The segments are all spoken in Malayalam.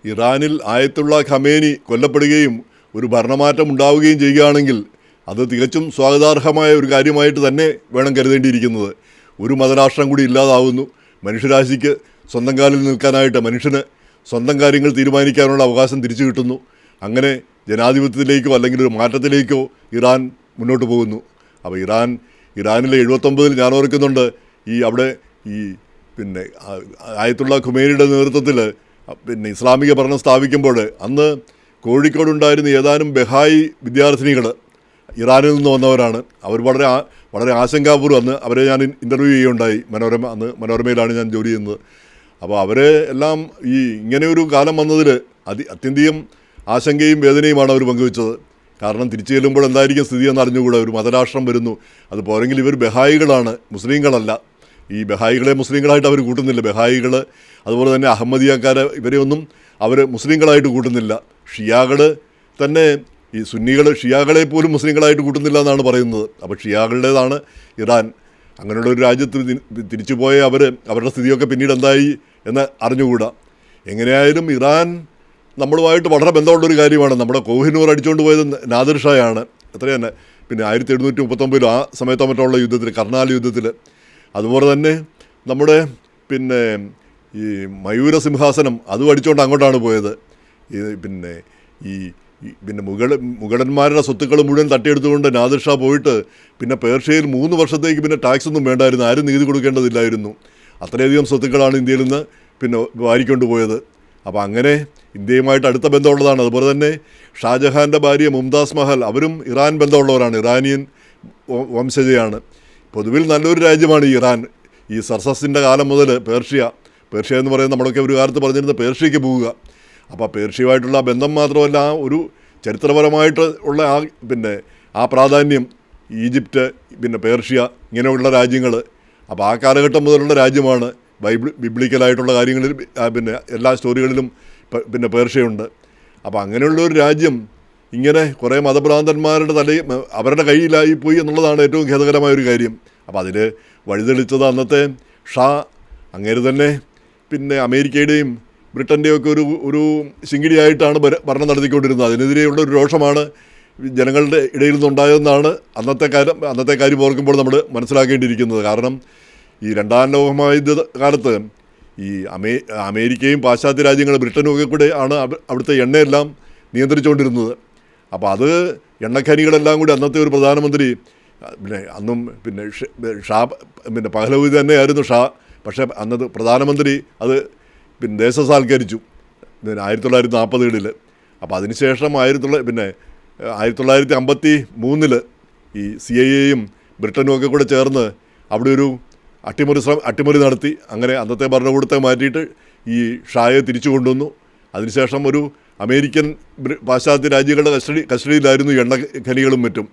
ഇറാനിൽ ആയത്തുള്ള ഖമേനി കൊല്ലപ്പെടുകയും ഒരു ഭരണമാറ്റം ഉണ്ടാവുകയും ചെയ്യുകയാണെങ്കിൽ അത് തികച്ചും സ്വാഗതാർഹമായ ഒരു കാര്യമായിട്ട് തന്നെ വേണം കരുതേണ്ടിയിരിക്കുന്നത്. ഒരു മതരാഷ്ട്രം കൂടി ഇല്ലാതാവുന്നു. മനുഷ്യരാശിക്ക് സ്വന്തം കാലിൽ നിൽക്കാനായിട്ട്, മനുഷ്യന് സ്വന്തം കാര്യങ്ങൾ തീരുമാനിക്കാനുള്ള അവകാശം തിരിച്ചു കിട്ടുന്നു. അങ്ങനെ ജനാധിപത്യത്തിലേക്കോ അല്ലെങ്കിൽ ഒരു മാറ്റത്തിലേക്കോ ഇറാൻ മുന്നോട്ട് പോകുന്നു. അപ്പോൾ ഇറാനിലെ 79 ഞാൻ ഓർക്കുന്നുണ്ട്, അവിടെ പിന്നെ ആയത്തുള്ള ഖുമേനിയുടെ നേതൃത്വത്തിൽ ഇസ്ലാമിക ഭരണം സ്ഥാപിക്കുമ്പോൾ അന്ന് കോഴിക്കോടുണ്ടായിരുന്ന ഏതാനും ബഹായി വിദ്യാർത്ഥിനികൾ ഇറാനിൽ നിന്ന് വന്നവരാണ്. അവർ വളരെ ആശങ്കാപൂർവ്വം അവരെ ഞാൻ ഇൻ്റർവ്യൂ ചെയ്യുകയുണ്ടായി. മനോരമയിലാണ് ഞാൻ ജോലി ചെയ്യുന്നത്. അപ്പോൾ അവരെ എല്ലാം ഇങ്ങനെ ഒരു കാലം വന്നതിൽ അത്യന്തികം ആശങ്കയും വേദനയുമാണ് അവർ പങ്കുവെച്ചത്. കാരണം തിരിച്ചു ചെല്ലുമ്പോൾ എന്തായിരിക്കും സ്ഥിതി എന്ന് അറിഞ്ഞുകൂടെ. ഒരു മതരാഷ്ട്രം വരുന്നു, അത് പോരെങ്കിൽ ഇവർ ബഹായികളാണ്, മുസ്ലിങ്ങളല്ല. ഈ ബഹായികളെ മുസ്ലിങ്ങളായിട്ട് അവർ കൂട്ടുന്നില്ല. ബഹായികൾ അതുപോലെ തന്നെ അഹമ്മദിയക്കാരെ ഇവരെയൊന്നും അവർ മുസ്ലിങ്ങളായിട്ട് കൂട്ടുന്നില്ല. ഷിയാകൾ തന്നെ, ഈ സുന്നികൾ ഷിയാകളെ പോലും മുസ്ലിങ്ങളായിട്ട് കൂട്ടുന്നില്ല എന്നാണ് പറയുന്നത്. അപ്പോൾ ഷിയാകളുടേതാണ് ഇറാൻ. അങ്ങനെയുള്ള ഒരു രാജ്യത്ത് തിരിച്ചു പോയ അവരുടെ സ്ഥിതിയൊക്കെ പിന്നീട് എന്തായി എന്ന് അറിഞ്ഞുകൂടാ. എങ്ങനെയായാലും ഇറാൻ നമ്മളുമായിട്ട് വളരെ ബന്ധമുള്ളൊരു കാര്യമാണ്. നമ്മുടെ കോഹിനൂർ അടിച്ചുകൊണ്ട് പോയത് നാദിർ ഷായാണ്. എത്രയാണ് പിന്നെ 1739 ആ സമയത്തോ മറ്റുള്ള യുദ്ധത്തിൽ, കർണാൽ യുദ്ധത്തിൽ. അതുപോലെ തന്നെ നമ്മുടെ പിന്നെ ഈ മയൂര സിംഹാസനം അതും അടിച്ചുകൊണ്ട് അങ്ങോട്ടാണ് പോയത്. പിന്നെ മുഗളന്മാരുടെ സ്വത്തുക്കൾ മുഴുവൻ തട്ടിയെടുത്തുകൊണ്ട് നാദിർ ഷാ പോയിട്ട് പിന്നെ പേർഷ്യയിൽ 3 വർഷത്തേക്ക് പിന്നെ ടാക്സ് ഒന്നും വേണ്ടായിരുന്നു, ആരും നികുതി കൊടുക്കേണ്ടതില്ലായിരുന്നു. അത്രയധികം സ്വത്തുക്കളാണ് ഇന്ത്യയിൽ നിന്ന് പിന്നെ വാരിക്കൊണ്ട് പോയത്. അപ്പോൾ അങ്ങനെ ഇന്ത്യയുമായിട്ട് അടുത്ത ബന്ധമുള്ളതാണ്. അതുപോലെ തന്നെ ഷാജഹാൻ്റെ ഭാര്യ മുംതാസ് മഹൽ, അവരും ഇറാൻ ബന്ധമുള്ളവരാണ്, ഇറാനിയൻ വംശജയാണ്. പൊതുവിൽ നല്ലൊരു രാജ്യമാണ് ഇറാൻ. ഈ സർസസിൻ്റെ കാലം മുതൽ പേർഷ്യ എന്ന് പറയുന്നത് നമ്മളൊക്കെ ഒരു കാലത്ത് പറഞ്ഞിരുന്ന പേർഷ്യയ്ക്ക് പോവുക. അപ്പോൾ പേർഷ്യയുമായിട്ടുള്ള ബന്ധം മാത്രമല്ല, ഒരു ചരിത്രപരമായിട്ട് ഉള്ള ആ പ്രാധാന്യം, ഈജിപ്റ്റ് പിന്നെ പേർഷ്യ ഇങ്ങനെയുള്ള രാജ്യങ്ങൾ. അപ്പോൾ ആ കാലഘട്ടം മുതലുള്ള രാജ്യമാണ്. ബിബ്ലിക്കലായിട്ടുള്ള കാര്യങ്ങളിൽ പിന്നെ എല്ലാ സ്റ്റോറികളിലും പിന്നെ പേർഷ്യയുണ്ട്. അപ്പോൾ അങ്ങനെയുള്ളൊരു രാജ്യം ഇങ്ങനെ കുറേ മതഭ്രാന്തന്മാരുടെ അവരുടെ കയ്യിലായി പോയി എന്നുള്ളതാണ് ഏറ്റവും ഖേദകരമായൊരു കാര്യം. അപ്പോൾ അതിൽ വഴിതെളിച്ചത് അന്നത്തെ ഷാ. അങ്ങേര് തന്നെ പിന്നെ അമേരിക്കയുടെയും ബ്രിട്ടൻ്റെയൊക്കെ ഒരു ശിങ്കിടിയായിട്ടാണ് ഭരണം നടത്തിക്കൊണ്ടിരുന്നത്. അതിനെതിരെയുള്ള ഒരു രോഷമാണ് ജനങ്ങളുടെ ഇടയിൽ നിന്നുണ്ടായതെന്നാണ് അന്നത്തെ കാര്യം ഓർക്കുമ്പോൾ നമ്മൾ മനസ്സിലാക്കേണ്ടിയിരിക്കുന്നത്. കാരണം ഈ 2ാം ലോകമഹായുദ്ധ കാലത്ത് ഈ അമേരിക്കയും പാശ്ചാത്യ രാജ്യങ്ങൾ ബ്രിട്ടനും ഒക്കെ കൂടെ ആണ് അവിടുത്തെ എണ്ണയെല്ലാം നിയന്ത്രിച്ചുകൊണ്ടിരുന്നത്. അപ്പോൾ അത് എണ്ണഖനികളെല്ലാം കൂടി അന്നത്തെ ഒരു പ്രധാനമന്ത്രി അന്നും ഷാ പഹ്ലവി തന്നെയായിരുന്നു ഷാ. പക്ഷേ അന്നത്തെ പ്രധാനമന്ത്രി അത് ദേശസാൽക്കരിച്ചു 1940കളിൽ. അപ്പോൾ അതിനുശേഷം 1953 ഈ CIA-യും ബ്രിട്ടനും ഒക്കെ കൂടെ ചേർന്ന് അവിടെ ഒരു അട്ടിമറി നടത്തി. അങ്ങനെ അന്നത്തെ ഭരണകൂടത്തെ മാറ്റിയിട്ട് ഈ ഷായെ തിരിച്ചു കൊണ്ടുവന്നു. അതിനുശേഷം ഒരു അമേരിക്കൻ പാശ്ചാത്യ രാജ്യങ്ങളുടെ കസ്റ്റഡിയിലായിരുന്നു എണ്ണഖനികളും മറ്റും.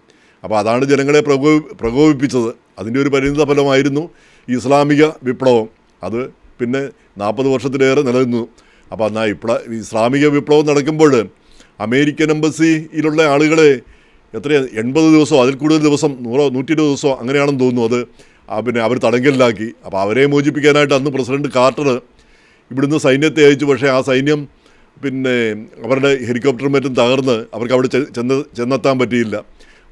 അപ്പോൾ അതാണ് ജനങ്ങളെ പ്രകോപിപ്പിച്ചത്. അതിൻ്റെ ഒരു പരിണിത ഫലമായിരുന്നു ഇസ്ലാമിക വിപ്ലവം. അത് പിന്നെ 40 വർഷത്തിലേറെ നിലനിന്നു. അപ്പോൾ എന്നാൽ ഇസ്ലാമിക വിപ്ലവം നടക്കുമ്പോൾ അമേരിക്കൻ എംബസിയിലുള്ള ആളുകളെ 80 ദിവസമോ അതിൽ കൂടുതൽ ദിവസം 100-120 ദിവസമോ അങ്ങനെയാണെന്ന് തോന്നുന്നു, അത് അവർ തടങ്കലിലാക്കി. അപ്പോൾ അവരെ മോചിപ്പിക്കാനായിട്ട് അന്ന് പ്രസിഡന്റ് കാർട്ടർ ഇവിടുന്ന് സൈന്യത്തെ അയച്ചു. പക്ഷേ ആ സൈന്യം അവരുടെ ഹെലികോപ്റ്ററും മറ്റും തകർന്ന് അവർക്ക് അവിടെ ചെന്നെത്താൻ പറ്റിയില്ല.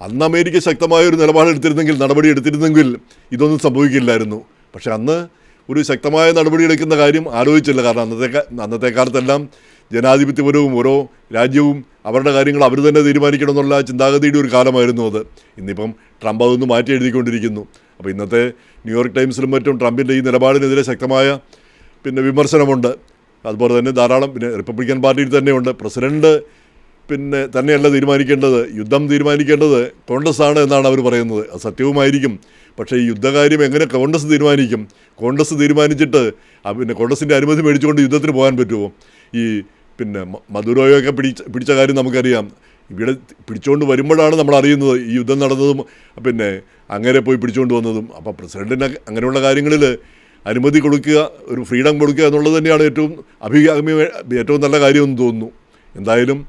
അന്ന് അമേരിക്ക ശക്തമായൊരു നിലപാടെടുത്തിരുന്നെങ്കിൽ, നടപടി എടുത്തിരുന്നെങ്കിൽ ഇതൊന്നും സംഭവിക്കില്ലായിരുന്നു. പക്ഷേ അന്ന് ഒരു ശക്തമായ നടപടി എടുക്കുന്ന കാര്യം ആലോചിച്ചില്ല. കാരണം അന്നത്തെ കാലത്തെല്ലാം ജനാധിപത്യപരവും ഓരോ രാജ്യവും അവരുടെ കാര്യങ്ങൾ അവർ തന്നെ തീരുമാനിക്കണം എന്നുള്ള ചിന്താഗതിയുടെ ഒരു കാലമായിരുന്നു അത്. ഇന്നിപ്പം ട്രംപ് അതൊന്ന് മാറ്റി എഴുതിക്കൊണ്ടിരിക്കുന്നു. അപ്പോൾ ഇന്നത്തെ ന്യൂയോർക്ക് ടൈംസിലും മറ്റും ട്രംപിൻ്റെ ഈ നിലപാടിനെതിരെ ശക്തമായ വിമർശനമുണ്ട്. അതുപോലെ തന്നെ ധാരാളം റിപ്പബ്ലിക്കൻ പാർട്ടിയിൽ തന്നെയുണ്ട്. പ്രസിഡന്റ് തന്നെയല്ല തീരുമാനിക്കേണ്ടത്, യുദ്ധം തീരുമാനിക്കേണ്ടത് കോൺഗ്രസ്സാണ് എന്നാണ് അവർ പറയുന്നത്. അത് സത്യവുമായിരിക്കും. പക്ഷേ ഈ യുദ്ധകാര്യം എങ്ങനെ കോൺഗ്രസ് തീരുമാനിക്കും? കോൺഗ്രസ് തീരുമാനിച്ചിട്ട് കോൺഗ്രസിൻ്റെ അനുമതി മേടിച്ചുകൊണ്ട് യുദ്ധത്തിന് പോകാൻ പറ്റുമോ? ഈ മദുരോയൊക്കെ പിടിച്ച കാര്യം നമുക്കറിയാം. ഇവിടെ പിടിച്ചുകൊണ്ട് വരുമ്പോഴാണ് നമ്മൾ അറിയുന്നത് ഈ യുദ്ധം നടന്നതും അങ്ങനെ പോയി പിടിച്ചുകൊണ്ട് വന്നതും. അപ്പോൾ പ്രസിഡന്റിന് അങ്ങനെയുള്ള കാര്യങ്ങളിൽ അനുമതി കൊടുക്കുക, ഒരു ഫ്രീഡം കൊടുക്കുക എന്നുള്ളത് തന്നെയാണ് ഏറ്റവും നല്ല കാര്യമെന്ന് തോന്നുന്നു. എന്തായാലും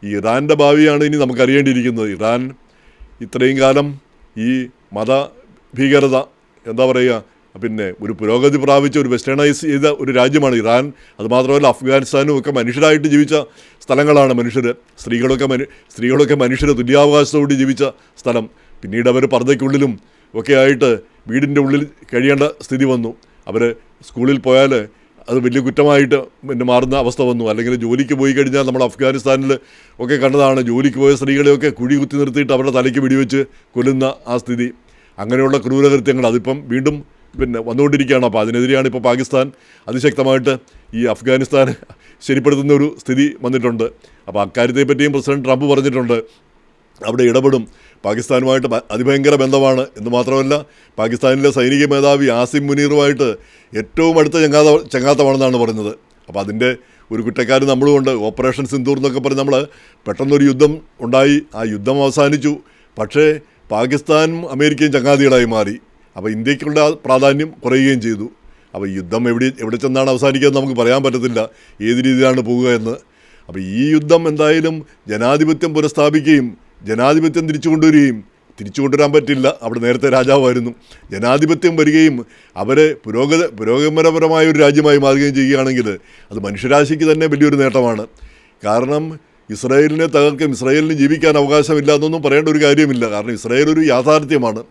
ഈ ഇറാൻ്റെ ഭാവിയാണ് ഇനി നമുക്കറിയേണ്ടിയിരിക്കുന്നത്. ഇറാൻ ഇത്രയും കാലം ഈ മതഭീകരത പിന്നെ ഒരു പുരോഗതി പ്രാപിച്ച ഒരു വെസ്റ്റേണൈസ് ചെയ്ത ഒരു രാജ്യമാണ് ഇറാൻ. അതുമാത്രമല്ല അഫ്ഗാനിസ്ഥാനും ഒക്കെ മനുഷ്യരായിട്ട് ജീവിച്ച സ്ഥലങ്ങളാണ്. സ്ത്രീകളൊക്കെ മനുഷ്യരെ തുല്യാവകാശത്തോടെ ജീവിച്ച സ്ഥലം. പിന്നീട് അവർ പർദ്ദയ്ക്കുള്ളിലും ഒക്കെ ആയിട്ട് വീടിൻ്റെ ഉള്ളിൽ കഴിയേണ്ട സ്ഥിതി വന്നു. അവർ സ്കൂളിൽ പോയാൽ അത് വലിയ കുറ്റമായിട്ട് പിന്നെ മാറുന്ന അവസ്ഥ വന്നു. അല്ലെങ്കിൽ ജോലിക്ക് പോയി കഴിഞ്ഞാൽ നമ്മൾ അഫ്ഗാനിസ്ഥാനിൽ ഒക്കെ കണ്ടതാണ്, ജോലിക്ക് പോയ സ്ത്രീകളെയൊക്കെ കുഴി കുത്തി നിർത്തിയിട്ട് അവരുടെ തലയ്ക്ക് വെടിവെച്ച് കൊല്ലുന്ന ആ സ്ഥിതി. അങ്ങനെയുള്ള ക്രൂരകൃത്യങ്ങൾ അതിപ്പം വീണ്ടും പിന്നെ വന്നുകൊണ്ടിരിക്കുകയാണ്. അപ്പോൾ അതിനെതിരെയാണ് ഇപ്പോൾ പാകിസ്ഥാൻ അതിശക്തമായിട്ട് ഈ അഫ്ഗാനിസ്ഥാൻ ശരിപ്പെടുത്തുന്ന ഒരു സ്ഥിതി വന്നിട്ടുണ്ട്. അപ്പോൾ അക്കാര്യത്തെ പറ്റിയും പ്രസിഡന്റ് ട്രംപ് പറഞ്ഞിട്ടുണ്ട്, അവിടെ ഇടപെടും, പാകിസ്ഥാനുമായിട്ട് അതിഭയങ്കര ബന്ധമാണ് എന്ന് മാത്രമല്ല പാകിസ്ഥാനിലെ സൈനിക മേധാവി ആസിം മുനീറുമായിട്ട് ഏറ്റവും അടുത്ത ചങ്ങാത്തമാണെന്നാണ് പറയുന്നത്. അപ്പോൾ അതിൻ്റെ ഒരു കുറ്റക്കാരൻ നമ്മളുമുണ്ട്. ഓപ്പറേഷൻ സിന്ദൂർ എന്നൊക്കെ പറഞ്ഞ് നമ്മൾ പെട്ടെന്നൊരു യുദ്ധം ഉണ്ടായി, ആ യുദ്ധം അവസാനിച്ചു. പക്ഷേ പാകിസ്ഥാനും അമേരിക്കയും ചങ്ങാതികളായി മാറി. അപ്പോൾ ഇന്ത്യക്കുള്ള പ്രാധാന്യം കുറയുകയും ചെയ്തു. അപ്പോൾ യുദ്ധം എവിടെ ചെന്നാണ് അവസാനിക്കുക എന്ന് നമുക്ക് പറയാൻ പറ്റത്തില്ല, ഏത് രീതിയിലാണ് പോവുക എന്ന്. അപ്പോൾ ഈ യുദ്ധം എന്തായാലും ജനാധിപത്യം പുനഃസ്ഥാപിക്കുകയും ജനാധിപത്യം തിരിച്ചു കൊണ്ടുവരാൻ പറ്റില്ല, അവിടെ നേരത്തെ രാജാവായിരുന്നു. ജനാധിപത്യം വരികയും അവരെ പുരോഗമനപരമായ ഒരു രാജ്യമായി മാറുകയും ചെയ്യുകയാണെങ്കിൽ അത് മനുഷ്യരാശിക്ക് തന്നെ വലിയൊരു നേട്ടമാണ്. കാരണം ഇസ്രായേലിനെ തകർക്കും, ഇസ്രായേലിന് ജീവിക്കാൻ അവകാശമില്ല എന്നൊന്നും പറയേണ്ട ഒരു കാര്യമില്ല. കാരണം ഇസ്രായേൽ ഒരു യാഥാർത്ഥ്യമാണ്.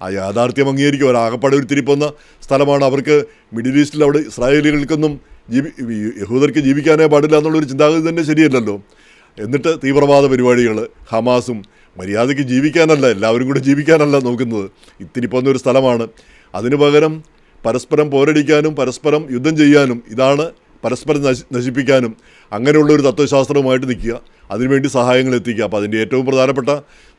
ആ യാഥാർത്ഥ്യം അംഗീകരിക്കും. ഒരാകപ്പാടെ ഒരു തിരിപ്പൊന്ന സ്ഥലമാണ്. അവർക്ക് മിഡിൽ ഈസ്റ്റിൽ അവിടെ ഇസ്രായേലികൾക്കൊന്നും യഹൂദർക്ക് ജീവിക്കാനേ പാടില്ല എന്നുള്ളൊരു ചിന്താഗതി തന്നെ ശരിയല്ലല്ലോ. എന്നിട്ട് തീവ്രവാദ പരിപാടികൾ, ഹമാസും മര്യാദയ്ക്ക് ജീവിക്കാനല്ല, എല്ലാവരും കൂടെ ജീവിക്കാനല്ല നോക്കുന്നത്. ഇത്തിരി പോകുന്നൊരു സ്ഥലമാണ്. അതിനു പകരം പരസ്പരം പോരടിക്കാനും പരസ്പരം യുദ്ധം ചെയ്യാനും, ഇതാണ് പരസ്പരം നശിപ്പിക്കാനും, അങ്ങനെയുള്ളൊരു തത്വശാസ്ത്രവുമായിട്ട് നിൽക്കുക, അതിനുവേണ്ടി സഹായങ്ങൾ എത്തിക്കുക. അപ്പോൾ അതിൻ്റെ ഏറ്റവും പ്രധാനപ്പെട്ട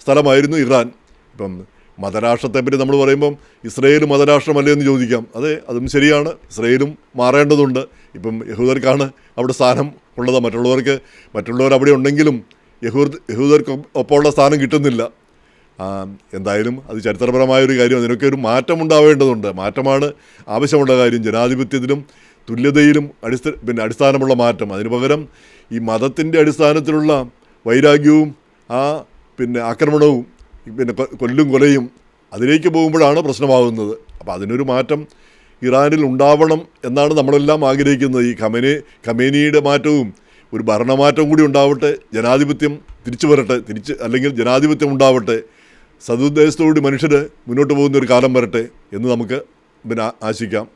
സ്ഥലമായിരുന്നു ഇറാൻ. ഇപ്പം മതരാഷ്ട്രത്തെപ്പറ്റി നമ്മൾ പറയുമ്പം ഇസ്രയേൽ മതരാഷ്ട്രമല്ലേ എന്ന് ചോദിക്കാം. അതെ, അതും ശരിയാണ്. ഇസ്രയേലും മാറേണ്ടതുണ്ട്. ഇപ്പം യഹൂദർക്കാണ് അവിടെ സ്ഥാനം ഉള്ളത്. മറ്റുള്ളവർ അവിടെ ഉണ്ടെങ്കിലും യഹൂദർക്ക് ഒപ്പമുള്ള സ്ഥാനം കിട്ടുന്നില്ല. എന്തായാലും അത് ചരിത്രപരമായൊരു കാര്യം. അതിനൊക്കെ ഒരു മാറ്റം ഉണ്ടാവേണ്ടതുണ്ട്. മാറ്റമാണ് ആവശ്യമുള്ള കാര്യം. ജനാധിപത്യത്തിലും തുല്യതയിലും അടിസ്ഥാനമുള്ള മാറ്റം. അതിനു പകരം ഈ മതത്തിൻ്റെ അടിസ്ഥാനത്തിലുള്ള വൈരാഗ്യവും ആക്രമണവും കൊലയും അതിലേക്ക് പോകുമ്പോഴാണ് പ്രശ്നമാകുന്നത്. അപ്പോൾ അതിനൊരു മാറ്റം ഇറാനിൽ ഉണ്ടാവണം എന്നാണ് നമ്മളെല്ലാം ആഗ്രഹിക്കുന്നത്. ഈ ഖമേനിയുടെ മാറ്റവും ഒരു ഭരണമാറ്റവും കൂടി ഉണ്ടാവട്ടെ, ജനാധിപത്യം തിരിച്ചു വരട്ടെ, അല്ലെങ്കിൽ ജനാധിപത്യം ഉണ്ടാവട്ടെ, സതുദ്ദേശത്തോടുകൂടി മനുഷ്യർ മുന്നോട്ട് പോകുന്ന ഒരു കാലം വരട്ടെ എന്ന് നമുക്ക് ആശിക്കാം.